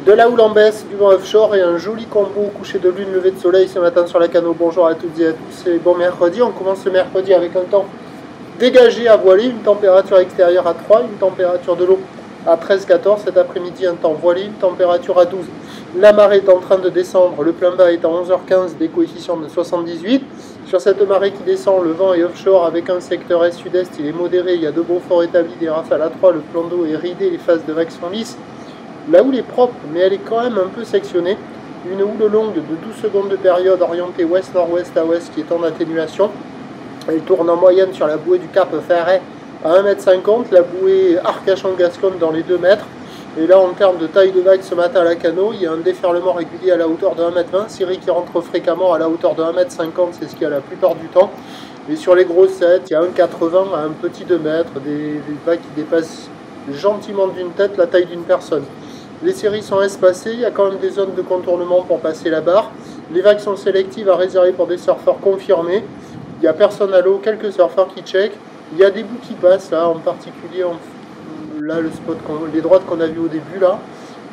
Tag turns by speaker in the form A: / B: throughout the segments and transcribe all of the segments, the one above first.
A: De la houle en baisse, du vent offshore et un joli combo au coucher de lune, lever de soleil ce matin sur la Cano. Bonjour à toutes et à tous et bon mercredi. On commence le mercredi avec un temps dégagé à voiler, une température extérieure à 3, une température de l'eau à 13-14. Cet après-midi, un temps voilé, une température à 12. La marée est en train de descendre, le plein bas est à 11h15, des coefficients de 78. Sur cette marée qui descend, le vent est offshore avec un secteur est-sud-est, il est modéré, il y a de beaux forts établis, des rafales à 3, le plan d'eau est ridé, les phases de vagues sont lisses. La houle est propre, mais elle est quand même un peu sectionnée. Une houle longue de 12 secondes de période orientée ouest-nord-ouest à ouest qui est en atténuation. Elle tourne en moyenne sur la bouée du Cap Ferret à 1,50 m, la bouée Arcachon-Gascogne dans les 2 mètres. Et là, en termes de taille de vague ce matin à la Cano, il y a un déferlement régulier à la hauteur de 1,20 m. Syrie qui rentre fréquemment à la hauteur de 1,50 m, c'est ce qu'il y a la plupart du temps. Et sur les grossettes, il y a 1,80 à un petit 2 mètres, des vagues qui dépassent gentiment d'une tête la taille d'une personne. Les séries sont espacées, il y a quand même des zones de contournement pour passer la barre. Les vagues sont sélectives à réserver pour des surfeurs confirmés. Il n'y a personne à l'eau, quelques surfeurs qui checkent. Il y a des bouts qui passent, là, en particulier, là, le spot, les droites qu'on a vues au début, là.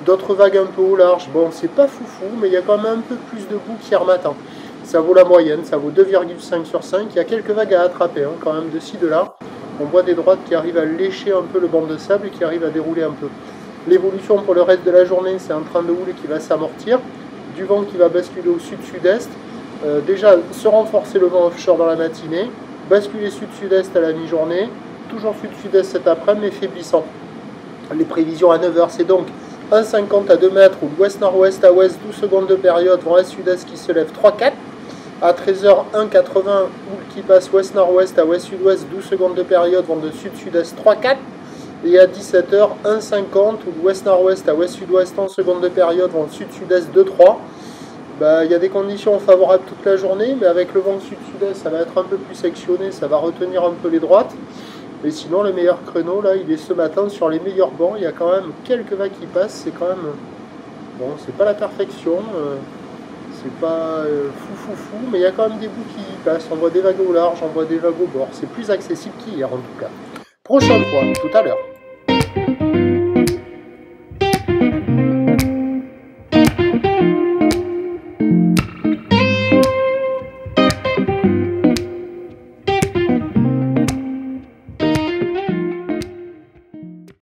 A: D'autres vagues un peu au large. Bon, c'est pas foufou, mais il y a quand même un peu plus de bouts qu'hier matin. Ça vaut la moyenne, ça vaut 2,5 sur 5. Il y a quelques vagues à attraper, hein, quand même, de ci, de là. On voit des droites qui arrivent à lécher un peu le banc de sable et qui arrivent à dérouler un peu. L'évolution pour le reste de la journée, c'est un train de houle qui va s'amortir, du vent qui va basculer au sud-sud-est, déjà se renforcer le vent offshore dans la matinée, basculer sud-sud-est à la mi-journée, toujours sud-sud-est cet après-midi, mais faiblissant. Les prévisions à 9 h, c'est donc 1,50 à 2 mètres, ou l'ouest-nord-ouest à ouest, 12 secondes de période, vent est-sud-est qui se lève 3-4. À 13 h, 1,80, houle qui passe ouest-nord-ouest à ouest-sud-ouest, 12 secondes de période, vent de sud-sud-est 3-4. Et à 17 h, 1,50 ou de ouest-nord-ouest à ouest-sud-ouest en seconde de période, vent sud-sud-est 2-3. Il y a des conditions favorables toute la journée, mais avec le vent sud-sud-est, ça va être un peu plus sectionné, ça va retenir un peu les droites. Et sinon, le meilleur créneau, là, il est ce matin sur les meilleurs bancs. Il y a quand même quelques vagues qui passent, c'est quand même... Bon, c'est pas la perfection, c'est pas fou, mais il y a quand même des bouts qui passent. On voit des vagues au large, on voit des vagues au bord. C'est plus accessible qu'hier, en tout cas. Prochain point, tout à l'heure.